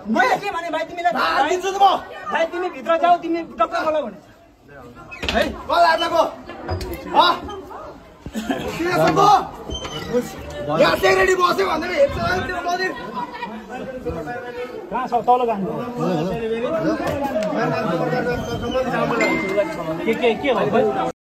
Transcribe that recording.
मैले के भने भाइ तिमीलाई दिन्छु त म भाइ तिमी भित्र जाऊ तिमी डाक्टर बोलाऊ भने है कल हात लाग्यो ह किन सक्यो यहाँ सेक्रेटरी बस्यो भनेर हेप्छ त्यो मन्दिर कहाँ छ तल जानु के भयो